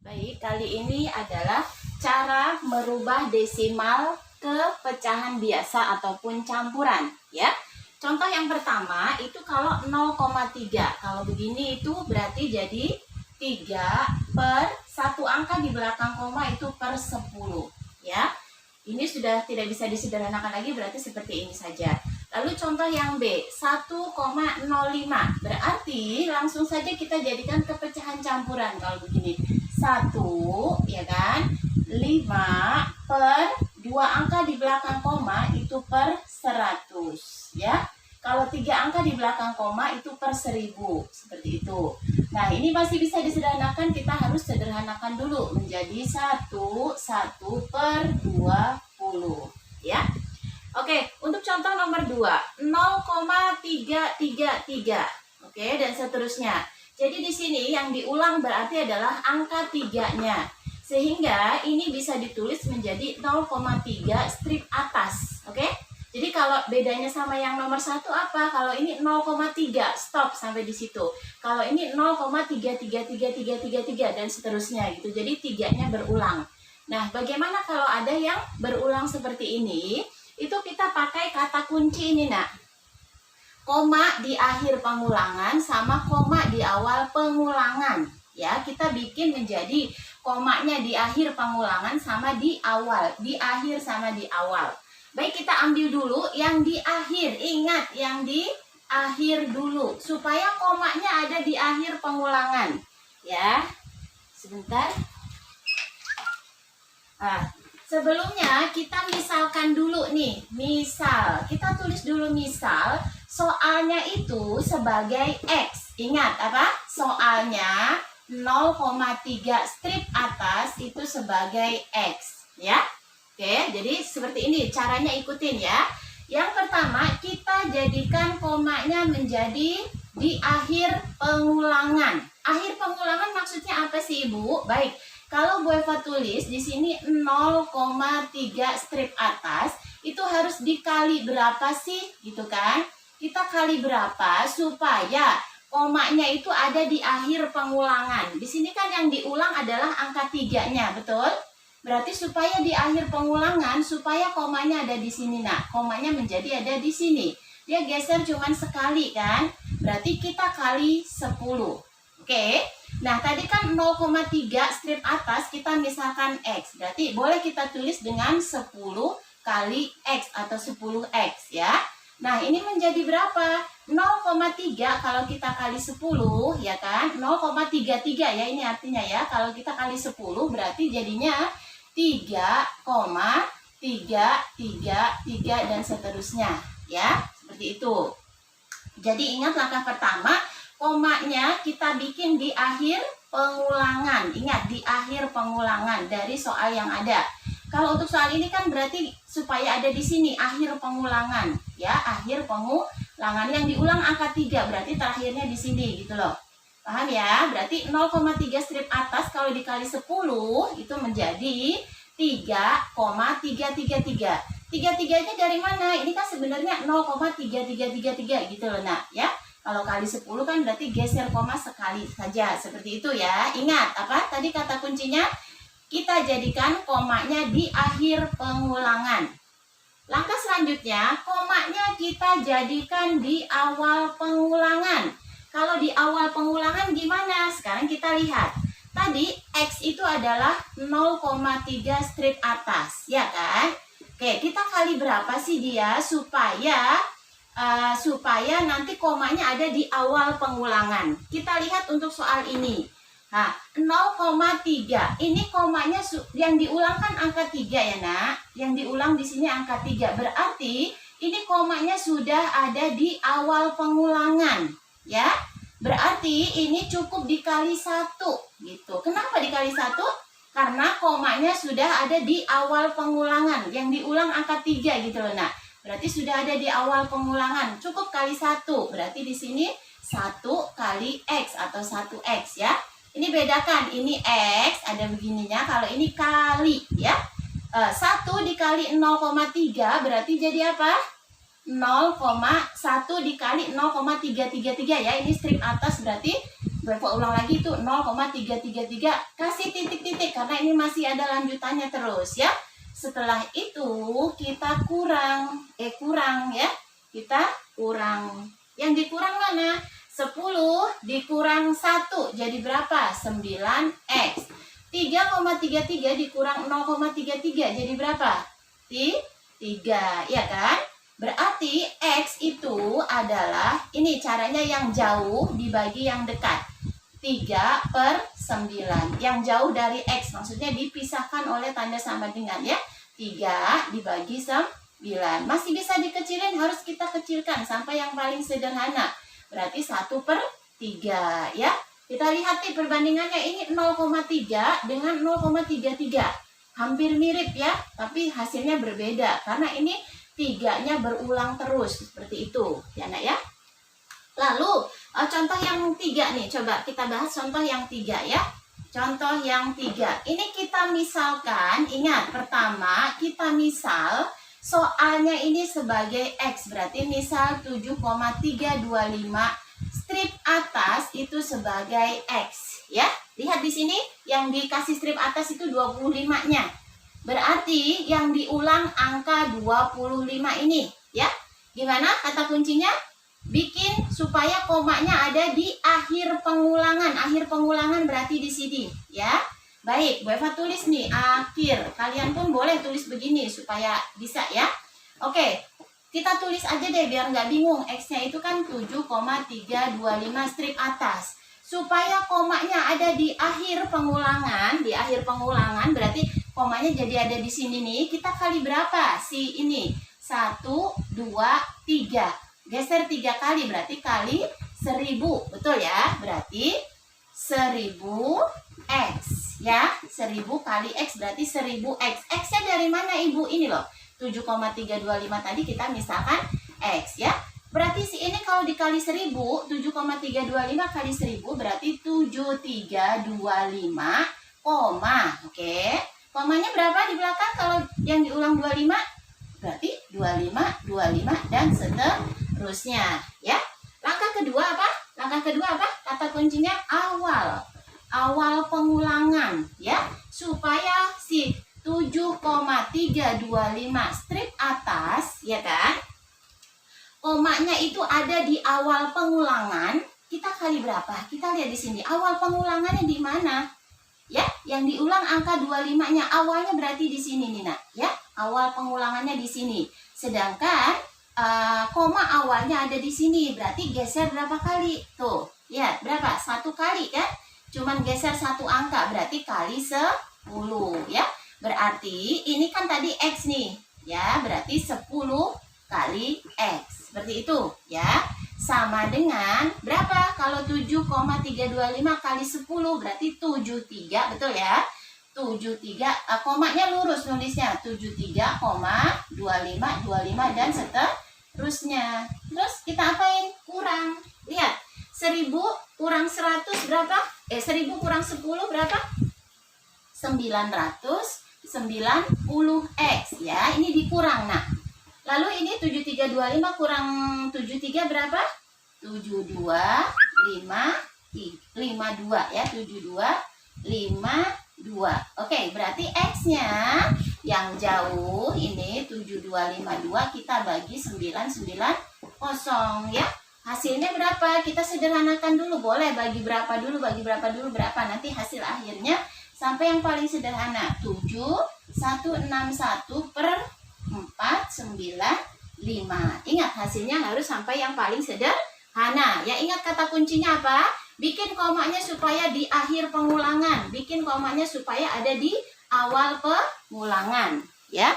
Baik, kali ini adalah cara merubah desimal ke pecahan biasa ataupun campuran, ya. Contoh yang pertama itu kalau 0,3. Kalau begini itu berarti jadi 3 per satu angka di belakang koma itu per 10, ya. Ini sudah tidak bisa disederhanakan lagi, berarti seperti ini saja. Lalu contoh yang B, 1,05. Berarti langsung saja kita jadikan ke pecahan campuran kalau begini. 1, ya kan? 5 per 2 angka di belakang koma itu per 100, ya. Kalau 3 angka di belakang koma itu per 1000, seperti itu. Nah, ini masih bisa disederhanakan, kita harus sederhanakan dulu menjadi 1 per 20, ya. Oke, untuk contoh nomor 2, 0,333. Oke, dan seterusnya. Jadi di sini yang diulang berarti adalah angka 3-nya. Sehingga ini bisa ditulis menjadi 0,3 strip atas. Oke? Jadi kalau bedanya sama yang nomor 1 apa? Kalau ini 0,3, stop sampai di situ. Kalau ini 0,33333 dan seterusnya gitu. Jadi 3-nya berulang. Nah, bagaimana kalau ada yang berulang seperti ini? Itu kita pakai kata kunci ini, nak. Koma di akhir pengulangan sama koma di awal pengulangan. Ya, kita bikin menjadi komanya di akhir pengulangan sama di awal. Di akhir sama di awal. Baik, kita ambil dulu yang di akhir. Ingat, yang di akhir dulu. Supaya komanya ada di akhir pengulangan. Ya, sebentar. Sebelumnya kita misalkan dulu nih. Misal, kita tulis dulu misal. Soalnya itu sebagai X. Ingat apa? Soalnya 0,3 strip atas itu sebagai X. Ya. Oke, jadi seperti ini caranya, ikutin ya. Yang pertama, kita jadikan komanya menjadi di akhir pengulangan. Akhir pengulangan maksudnya apa sih, Ibu? Baik, kalau Bu Eva tulis di sini 0,3 strip atas, itu harus dikali berapa sih? Gitu kan? Kita kali berapa supaya komanya itu ada di akhir pengulangan. Di sini kan yang diulang adalah angka 3-nya, betul? Berarti supaya di akhir pengulangan, supaya komanya ada di sini. Nah, komanya menjadi ada di sini. Dia geser cuman sekali kan? Berarti kita kali 10. Oke? Nah, tadi kan 0,3 strip atas kita misalkan X. Berarti boleh kita tulis dengan 10 kali X atau 10X ya. Nah, ini menjadi berapa? 0,3 kalau kita kali 10, ya kan? 0,33 ya, ini artinya ya. Kalau kita kali 10 berarti jadinya 3,333 dan seterusnya, ya. Seperti itu. Jadi ingat langkah pertama, komanya kita bikin di akhir pengulangan. Ingat, di akhir pengulangan dari soal yang ada. Kalau untuk soal ini kan berarti supaya ada di sini akhir pengulangan, ya, akhir pengulangan yang diulang angka 3, berarti terakhirnya di sini gitu loh. Paham ya? Berarti 0,3 strip atas kalau dikali 10 itu menjadi 3,333. 33-nya dari mana? Ini kan sebenarnya 0,3333 gitu loh, nak, ya. Kalau kali 10 kan berarti geser koma sekali saja, seperti itu ya. Ingat, apa tadi kata kuncinya? Kita jadikan komanya di akhir pengulangan. Langkah selanjutnya, komanya kita jadikan di awal pengulangan. Kalau di awal pengulangan gimana? Sekarang kita lihat. Tadi X itu adalah 0,3 strip atas, ya kan? Oke, kita kali berapa sih dia supaya nanti komanya ada di awal pengulangan. Kita lihat untuk soal ini. Nah, 0,3. Ini komanya yang diulang kan angka 3 ya, nak. Yang diulang di sini angka 3. Berarti ini komanya sudah ada di awal pengulangan, ya. Berarti ini cukup dikali 1 gitu. Kenapa dikali 1? Karena komanya sudah ada di awal pengulangan. Yang diulang angka 3 gitu loh, nak. Berarti sudah ada di awal pengulangan. Cukup kali 1. Berarti di sini 1 kali X atau 1X ya. Ini bedakan, ini X ada begininya, kalau ini kali ya. 1 dikali 0,3 berarti jadi apa? 0,1 dikali 0,333 ya. Ini strip atas berarti Berapa ulang lagi itu 0,333, kasih titik-titik karena ini masih ada lanjutannya terus ya. Setelah itu kita kurang ya. Kita kurang. Yang dikurang mana? 10 dikurang 1 jadi berapa? 9x. 3,33 dikurang 0,33 jadi berapa? 3, ya kan? Berarti X itu adalah, ini caranya yang jauh dibagi yang dekat. 3/9. Yang jauh dari X, maksudnya dipisahkan oleh tanda sama dengan ya. 3 dibagi 9. Masih bisa dikecilin, harus kita kecilkan sampai yang paling sederhana. Berarti 1/3 ya. Kita lihat nih perbandingannya, ini 0,3 dengan 0,33. Hampir mirip ya, tapi hasilnya berbeda karena ini 3-nya berulang terus seperti itu ya nak ya. Lalu contoh yang 3 nih, coba kita bahas contoh yang 3 ya. Contoh yang 3 ini kita misalkan, ingat pertama kita misal soalnya ini sebagai X, berarti misal 7,325 strip atas itu sebagai X ya. Lihat di sini yang dikasih strip atas itu 25-nya. Berarti yang diulang angka 25 ini ya. Gimana kata kuncinya? Bikin supaya komanya ada di akhir pengulangan. Akhir pengulangan berarti di sini ya. Baik, Bu Eva tulis nih akhir. Kalian pun boleh tulis begini supaya bisa ya. Oke, kita tulis aja deh biar nggak bingung. X-nya itu kan 7,325 strip atas. Supaya komanya ada di akhir pengulangan. Di akhir pengulangan berarti komanya jadi ada di sini nih. Kita kali berapa sih ini? 1, 2, 3. Geser 3 kali berarti kali 1000. Betul ya? Berarti 1000x ya. 1000 kali x berarti 1000x. X-nya dari mana Ibu? Ini loh. 7,325 tadi kita misalkan x ya. Berarti si ini kalau dikali 1000, 7,325 kali 1000 berarti 7325, oke. Komanya berapa di belakang kalau yang diulang 25? Berarti 25, 25 dan seterusnya ya. Langkah kedua apa? Langkah kedua apa? Kata kuncinya awal. Awal pengulangan ya. Supaya si 7,325 strip atas ya kan, komanya itu ada di awal pengulangan. Kita kali berapa? Kita lihat di sini. Awal pengulangannya di mana? Ya, yang diulang angka 25-nya awalnya berarti di sini nih nak. Ya, awal pengulangannya di sini. Sedangkan koma awalnya ada di sini. Berarti geser berapa kali? Tuh, ya berapa? 1 kali kan? Cuman geser 1 angka. Berarti kali 10 ya. Berarti ini kan tadi X nih. Ya, berarti 10 kali X. Seperti itu ya. Sama dengan berapa? Kalau 7,325 kali 10 berarti 73, betul ya? 73, komanya lurus nulisnya. 73,25 dan seterusnya. Terus kita apain? Kurang. Lihat, 1000 kurang 100 berapa? 1000 kurang 10 berapa? 990x ya. Ini dikurang nah. Lalu ini 7325 kurang 73 berapa? 7252 ya. 7252. Oke, berarti X-nya yang jauh ini 7252 kita bagi 990 ya. Hasilnya berapa? Kita sederhanakan dulu. Boleh bagi berapa dulu, berapa. Nanti hasil akhirnya sampai yang paling sederhana. 7161/495. Ingat hasilnya harus sampai yang paling sederhana. Ya, ingat kata kuncinya apa? Bikin komanya supaya di akhir pengulangan. Bikin komanya supaya ada di awal pengulangan. Ya.